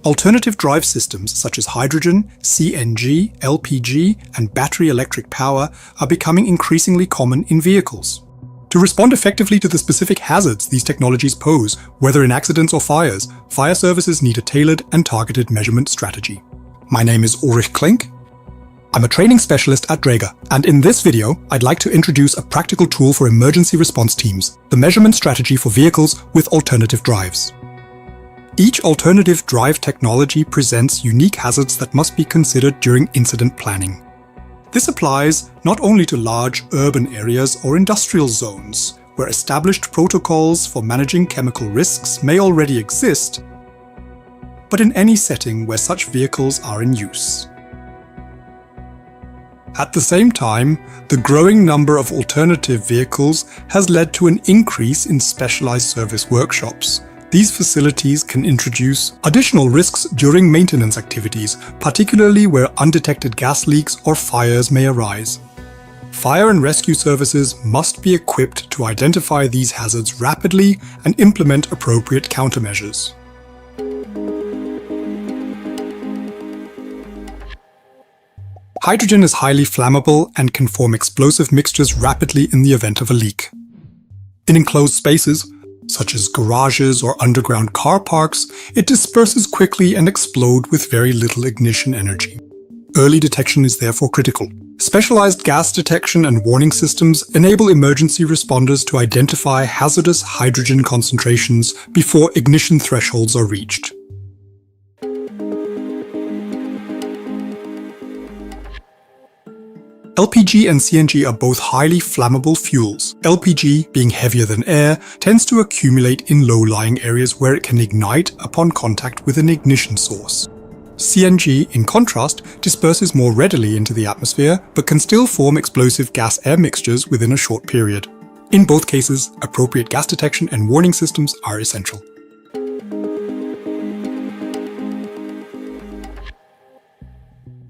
Alternative drive systems such as hydrogen, CNG, LPG, and battery electric power are becoming increasingly common in vehicles. To respond effectively to the specific hazards these technologies pose, whether in accidents or fires, fire services need a tailored and targeted measurement strategy. My name is Ulrich Klink. I'm a training specialist at Draeger, and in this video, I'd like to introduce a practical tool for emergency response teams, the measurement strategy for vehicles with alternative drives. Each alternative drive technology presents unique hazards that must be considered during incident planning. This applies not only to large urban areas or industrial zones, where established protocols for managing chemical risks may already exist, but in any setting where such vehicles are in use. At the same time, the growing number of alternative vehicles has led to an increase in specialized service workshops. These facilities can introduce additional risks during maintenance activities, particularly where undetected gas leaks or fires may arise. Fire and rescue services must be equipped to identify these hazards rapidly and implement appropriate countermeasures. Hydrogen is highly flammable and can form explosive mixtures rapidly in the event of a leak. In enclosed spaces, such as garages or underground car parks, it disperses quickly and explodes with very little ignition energy. Early detection is therefore critical. Specialized gas detection and warning systems enable emergency responders to identify hazardous hydrogen concentrations before ignition thresholds are reached. LPG and CNG are both highly flammable fuels. LPG, being heavier than air, tends to accumulate in low-lying areas where it can ignite upon contact with an ignition source. CNG, in contrast, disperses more readily into the atmosphere, but can still form explosive gas-air mixtures within a short period. In both cases, appropriate gas detection and warning systems are essential.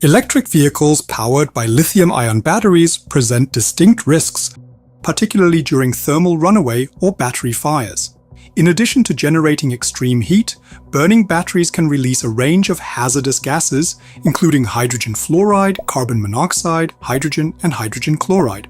Electric vehicles powered by lithium-ion batteries present distinct risks, particularly during thermal runaway or battery fires. In addition to generating extreme heat, burning batteries can release a range of hazardous gases, including hydrogen fluoride, carbon monoxide, hydrogen, and hydrogen chloride.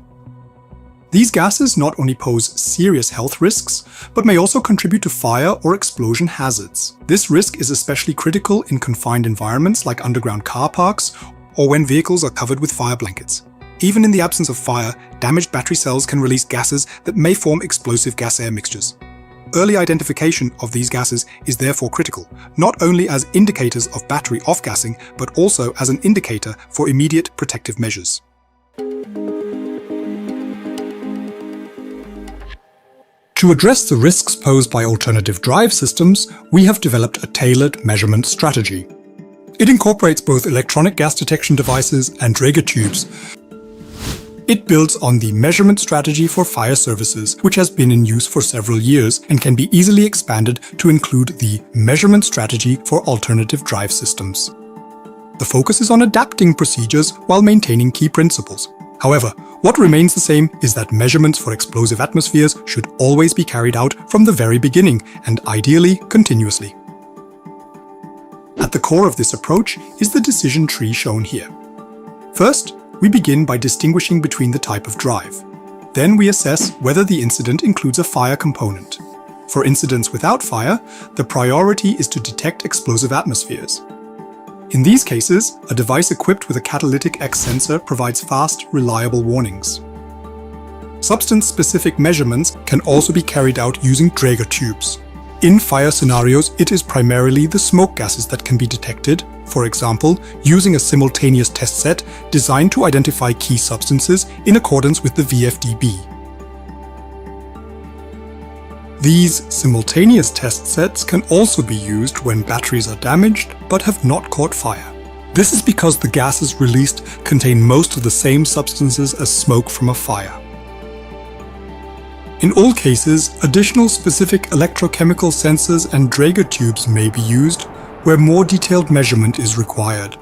These gases not only pose serious health risks, but may also contribute to fire or explosion hazards. This risk is especially critical in confined environments like underground car parks or when vehicles are covered with fire blankets. Even in the absence of fire, damaged battery cells can release gases that may form explosive gas-air mixtures. Early identification of these gases is therefore critical, not only as indicators of battery off-gassing, but also as an indicator for immediate protective measures. To address the risks posed by alternative drive systems, we have developed a tailored measurement strategy. It incorporates both electronic gas detection devices and Draeger tubes. It builds on the measurement strategy for fire services, which has been in use for several years and can be easily expanded to include the measurement strategy for alternative drive systems. The focus is on adapting procedures while maintaining key principles. However, what remains the same is that measurements for explosive atmospheres should always be carried out from the very beginning and ideally continuously. At the core of this approach is the decision tree shown here. First, we begin by distinguishing between the type of drive. Then we assess whether the incident includes a fire component. For incidents without fire, the priority is to detect explosive atmospheres. In these cases, a device equipped with a catalytic X sensor provides fast, reliable warnings. Substance-specific measurements can also be carried out using Draeger tubes. In fire scenarios, it is primarily the smoke gases that can be detected, for example, using a simultaneous test set designed to identify key substances in accordance with the VFDB. These simultaneous test sets can also be used when batteries are damaged but have not caught fire. This is because the gases released contain most of the same substances as smoke from a fire. In all cases, additional specific electrochemical sensors and Draeger tubes may be used where more detailed measurement is required.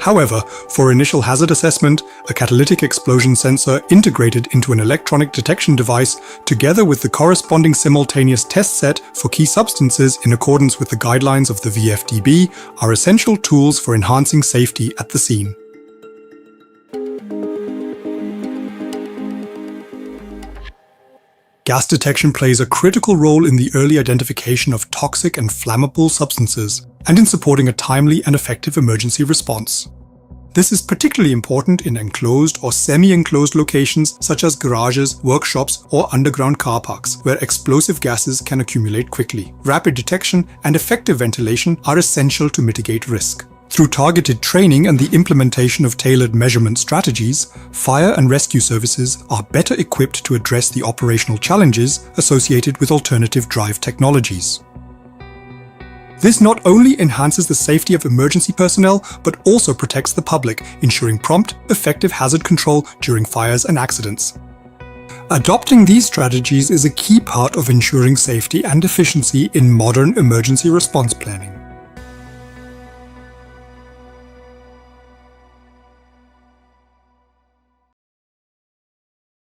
However, for initial hazard assessment, a catalytic explosion sensor integrated into an electronic detection device, together with the corresponding simultaneous test set for key substances in accordance with the guidelines of the VFDB, are essential tools for enhancing safety at the scene. Gas detection plays a critical role in the early identification of toxic and flammable substances, and in supporting a timely and effective emergency response. This is particularly important in enclosed or semi-enclosed locations such as garages, workshops, or underground car parks, where explosive gases can accumulate quickly. Rapid detection and effective ventilation are essential to mitigate risk. Through targeted training and the implementation of tailored measurement strategies, fire and rescue services are better equipped to address the operational challenges associated with alternative drive technologies. This not only enhances the safety of emergency personnel, but also protects the public, ensuring prompt, effective hazard control during fires and accidents. Adopting these strategies is a key part of ensuring safety and efficiency in modern emergency response planning.